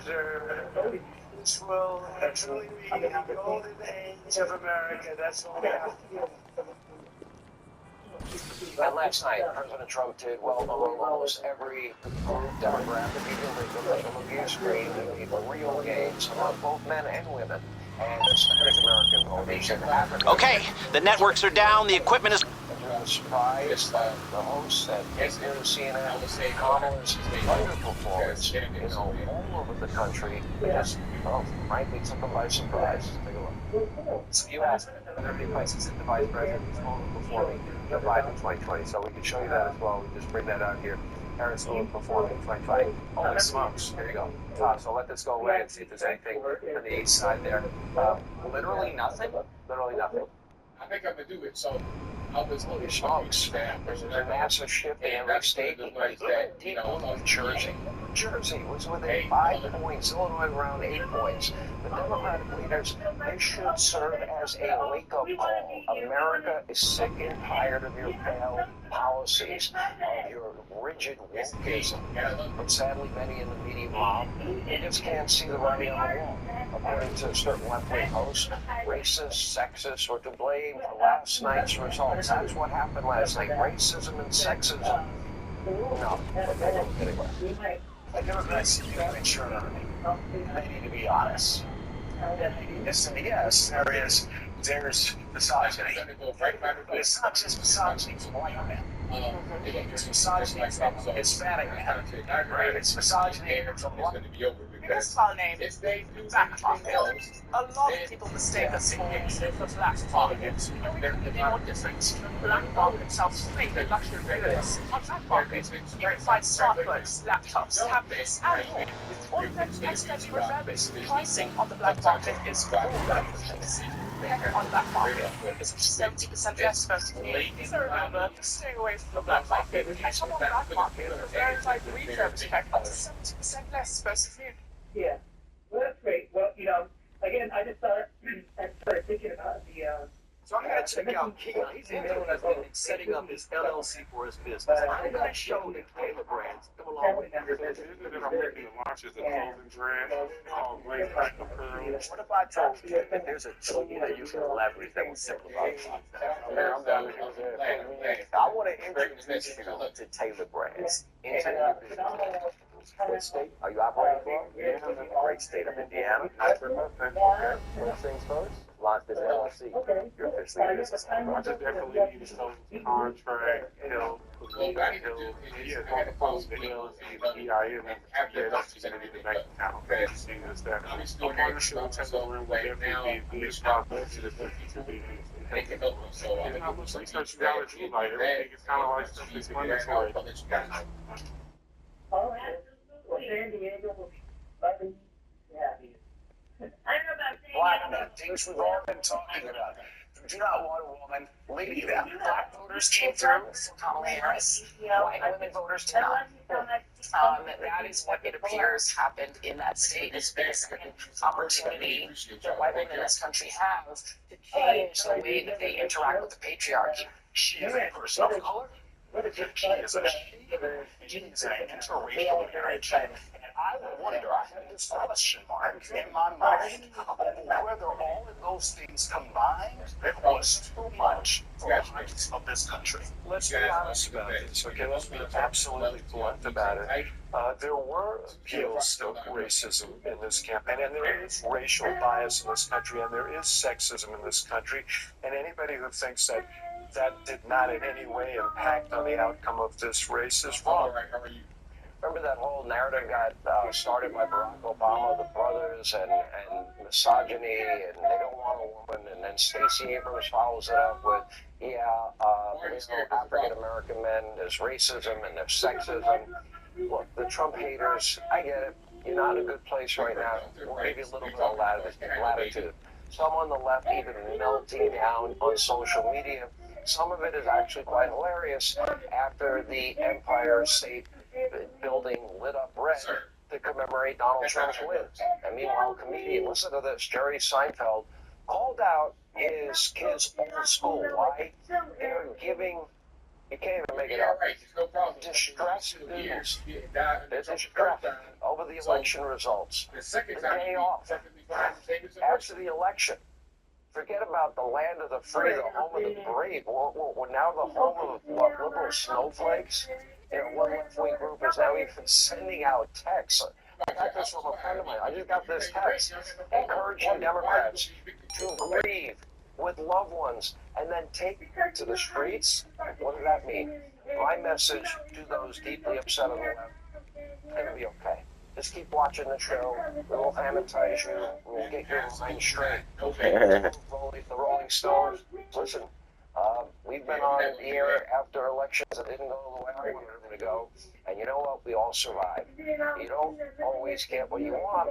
preserve. This will truly be the golden age of America. That's all we have to do. And last night, President Trump did well among almost every group demographic illegal. Look at your screen. The real gains among both men and women and Hispanic American voters and African. Okay, the networks are down. The equipment is. Surprise the host that is here to CNN, Kamala's underperformance, all over the country. Just, frankly, took them by surprise. Take a look. So you asked how many places in the vice president is overperforming Joe Biden in 2020. So we can show you that as well. We just bring that out here. Harris overperforming in 2020. Holy smokes. There you go. So let this go away and see if there's anything on the east side there. Literally nothing. Literally nothing. I think I'm going to do it. So Holy smokes. There's a massive shift in every state. Jersey. Jersey was within 5 points. Illinois around 8 points. The Democratic leaders, they should serve as a wake-up call. America is sick and tired of your failed policies, of your rigid wokeism. But sadly, many in the media mob, they just can't see the writing on the wall. According to certain left-wing hosts, racist, sexist, or to blame for last night's results. That's what happened last night. Racism and sexism. No. Okay, anyway. The Democrats need to ensure they need to be honest. Yes, there's misogyny. But it's not just misogyny from white men. It's misogyny from Hispanic men. Right? It's misogyny from black men. This file name is Black Market. A lot of people mistake us for Black Market. There could be more difference. Black Market sells fake luxury goods. On Black Market, you can find smartphones, laptops, tablets, and more. With all of them expensive refurbished. Pricing on the Black Market is all over the place. On the Black Market is 70% less specifically. So remember, stay away from the Black Market. Catch up on the Black Market for verified refurbished tech up to 70% less specifically. Yeah, well, that's great. Well, again, I just started thinking about the. So I'm going to check out Keelan. He's interested in setting up his LLC for his business. I'm going to show the Taylor brands come along with that. I'm making the launches of clothing brand called Great Crackle Pearls. What if I told you that there's a tool that you can leverage that will simplify it? I want to introduce you to Taylor Brands into your business. What state are you operating for? Yeah, great state of Indiana. Okay. First things first, launch this LLC. You're officially a business. I just definitely need some contract help. Yeah, going to close the LLC, the EIN, and that's just going to be the bank account. Seeing as that a partnership with Taylor Brand will definitely be a big process to the future business. And how much research you got to do, like everything is kind of like self-explanatory. All right. Well, San Diego will be loving to have you. I don't know about Black men, things we've all been talking about. Do not want a woman leading them. Black voters came through for Kamala Harris. White women voters did not. That is what it appears happened in that state. It's been a second opportunity that white women in this country have to change the way that they interact with the patriarchy. She is a person of color. She is a she is an interracial marriage. And I wonder, I have this question mark in my mind, whether all of those things combined was too much for the heights of this country. Let's be honest about this, okay? Let's be absolutely blunt about it. There were appeals of racism in this campaign, and there is racial bias in this country, and there is sexism in this country, and anybody who thinks that that did not in any way impact on the outcome of this race is wrong. Remember that whole narrative got started by Barack Obama, the brothers, and misogyny, and they don't want a woman, and then Stacey Abrams follows it up with, African-American men, there's racism and there's sexism. Look, the Trump haters, I get it. You're not in a good place right now. Maybe a little bit of latitude. Some on the left even melting down on social media. Some of it is actually quite hilarious after the Empire State Building lit up red to commemorate Donald Trump's wins. And meanwhile, comedian, listen to this, Jerry Seinfeld, called out his kids old school. Why? They're giving, you can't even make it up, distressed news. They're distressed over cover the election results. The day off. After the election. Forget about the land of the free, the home of the brave. We're now the home of what, liberal snowflakes? You know, one left-wing group is now even sending out texts. I got this from a friend of mine. I just got this text encouraging Democrats to grieve with loved ones and then take to the streets. What does that mean? My message to those deeply upset on the left, it's going to be okay. Just keep watching the show. We will amortize you. We will get your mind straight. The Rolling Stones. Listen, we've been on the air after elections that didn't go the way I wanted them to go. And you know what? We all survive. You don't always get what you want,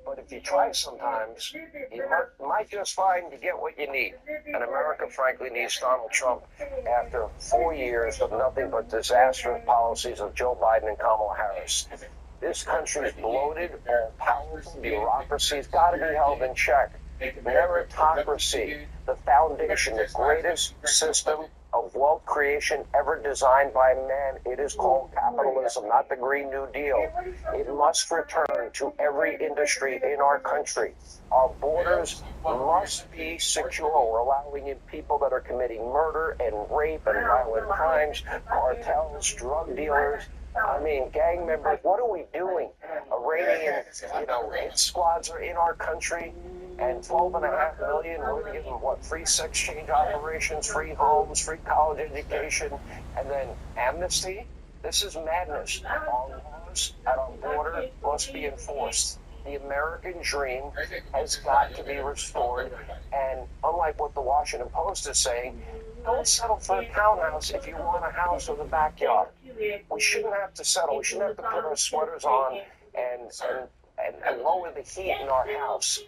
but if you try sometimes, you might just find you get what you need. And America, frankly, needs Donald Trump after 4 years of nothing but disastrous policies of Joe Biden and Kamala Harris. This country's bloated, all-powerful bureaucracy's got to be held in check. Meritocracy, the foundation, the greatest system of wealth creation ever designed by man. It is called capitalism, not the Green New Deal. It must return to every industry in our country. Our borders must be secure. We're allowing in people that are committing murder and rape and violent crimes, cartels, drug dealers. I mean, gang members, what are we doing? Iranian, hit squads are in our country, and 12.5 million, we're going to give them, free sex change operations, free homes, free college education, and then amnesty? This is madness. Our laws at our border must be enforced. The American dream has got to be restored, and unlike what the Washington Post is saying, don't settle for a townhouse if you want a house with a backyard. We shouldn't have to settle. We shouldn't have to put our sweaters on and lower the heat in our house.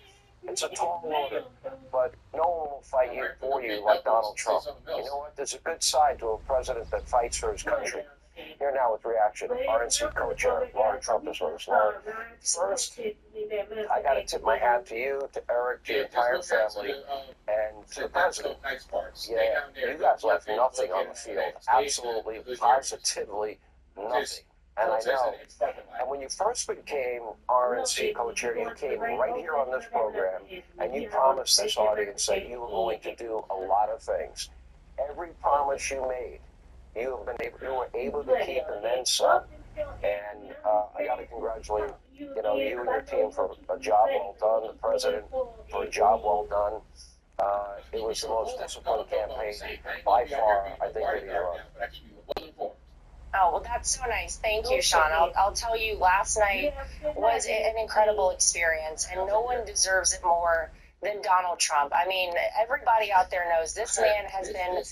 It's a tall order, but no one will fight you for you like Donald Trump. You know what? There's a good side to a president that fights for his country. Here now with reaction. RNC co-chair Lauren Trump is with us. Lauren, first, I got to tip my hat to you, to Eric, to your entire family, and to the president. Yeah, you guys left nothing on the field. Absolutely, positively nothing. And I know. And when you first became RNC co-chair, you came right here on this program, and you promised this audience that you were going to do a lot of things. Every promise you made, you were able to keep, and then some. And I got to congratulate you and your team for a job well done. The president for a job well done. It was the most disciplined campaign by far, I think, that he's run. Oh, well, that's so nice. Thank you, Sean. I'll tell you, last night was an incredible experience, and no one deserves it more than Donald Trump. I mean, everybody out there knows this man has been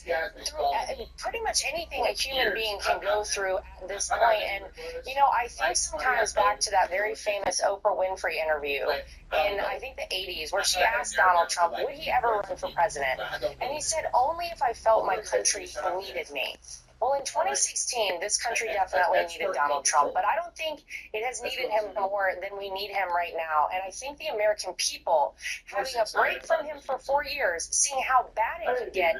through pretty much anything a human being can go through at this point. And, I think sometimes back to that very famous Oprah Winfrey interview in, I think, the 80s, where she asked Donald Trump, would he ever run for president? And he said, only if I felt my country needed me. Well, in 2016, this country definitely needed Donald Trump, but I don't think it has needed him more than we need him right now. And I think the American people, having a break from him for 4 years, seeing how bad it could get,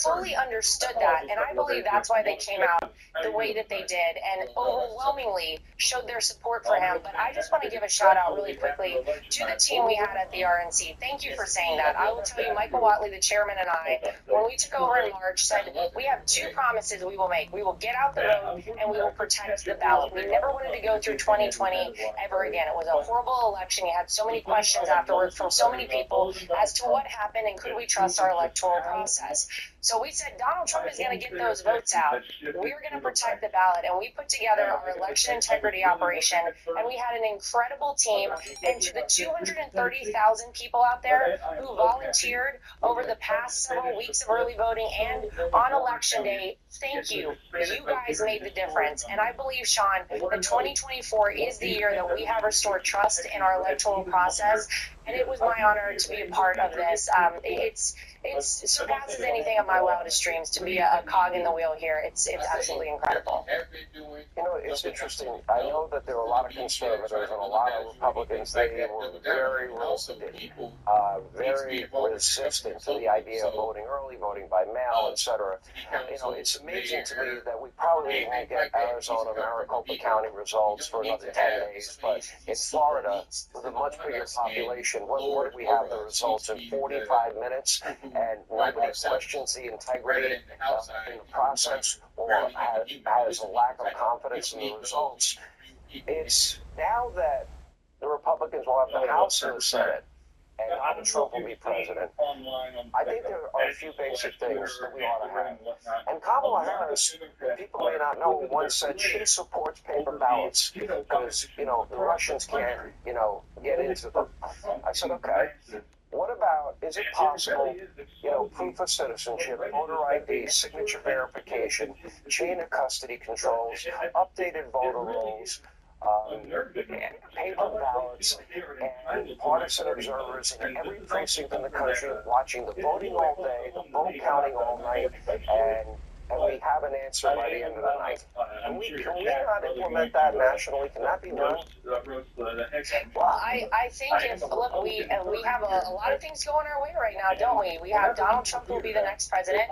fully understood that. And I believe that's why they came out the way that they did and overwhelmingly showed their support for him. But I just want to give a shout out really quickly to the team we had at the RNC. Thank you for saying that. I will tell you, Michael Watley, the chairman, and I, when we took over in March, said we have 2 promises we will make. We will get out the vote and we will protect the ballot. We never wanted to go through 2020 ever again. It was a horrible election. You had so many questions afterwards from so many people as to what happened and could we trust our electoral process. So we said Donald Trump is going to get those votes out. We were going to protect the ballot, and we put together our election integrity operation, and we had an incredible team. And to the 230,000 people out there who volunteered over the past several weeks of early voting and on election day, thank you. You guys made the difference. And I believe, Sean, that 2024 is the year that we have restored trust in our electoral process. and it was my honor to be a part of this. It surpasses anything of my wildest dreams to be a cog in the wheel here. It's absolutely incredible. You know, it's interesting. I know that there are a lot of conservatives and a lot of Republicans. They were very resistant to the idea of voting early, voting by mail, etc. You know, it's amazing to me that we probably won't get Arizona, Maricopa County results for another 10 days, but in Florida, with a much bigger population, what did we have the results in 45 minutes, and nobody questions the integrity in the process or has a lack of confidence in the results. It's now that the Republicans will have the House and the Senate, and Donald Trump will be president. I think there are a few basic things that we ought to have. And Kamala Harris, people may not know, once said she supports paper ballots because, you know, the Russians can't, you know, get into them. I said, okay. What about, is it possible, you know, proof of citizenship, voter ID, signature verification, chain of custody controls, updated voter rolls, paper ballots, and partisan observers in every precinct in the country watching the voting all day, the vote counting all night, and we have an answer by the end of the night. Can we not implement that nationally? Can that be done? Well, I think look, we have a lot of things going our way right now, don't we? We have Donald Trump who will be the next president.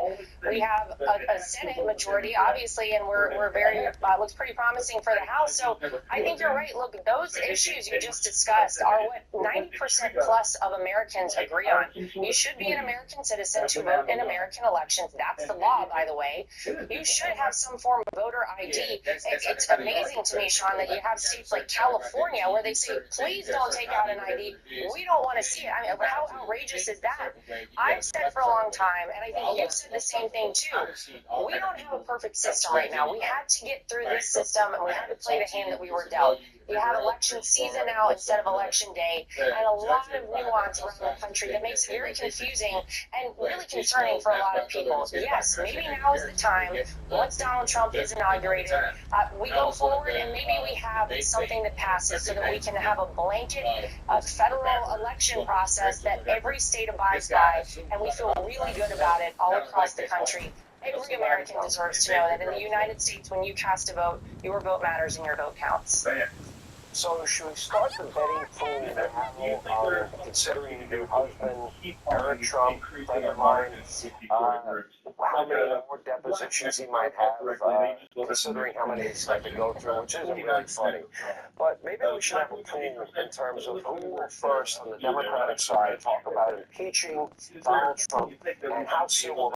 We have a Senate majority, obviously, and we're very looks pretty promising for the House. So I think you're right. Look, those issues you just discussed are what 90% plus of Americans agree on. You should be an American citizen to vote in American elections. That's the law, by the way. You should have some form of voter ID. It's amazing to me, Sean, that you have states like California where they say, please don't take out an ID. We don't want to see it. I mean, how outrageous is that? I've said for a long time, and I think you've said the same thing too, we don't have a perfect system right now. We had to get through this system, and we had to play the hand that we were dealt. We have election season now instead of election day, and a lot of nuance around the country that makes it very confusing and really concerning for a lot of people. Yes, maybe now is the time, once Donald Trump is inaugurated, we go forward and maybe we have something that passes so that we can have a blanket federal election process that every state abides by, and we feel really good about it all across the country. Every American deserves to know that in the United States, when you cast a vote, your vote matters and your vote counts. So should we start the betting pool now, considering your husband, Eric Trump, friend of mine, how many more depositions he might have, considering how many he's had to go through, which isn't really funny. But maybe we should have a pool in terms of who will first on the Democratic side talk about impeaching Donald Trump, and how soon will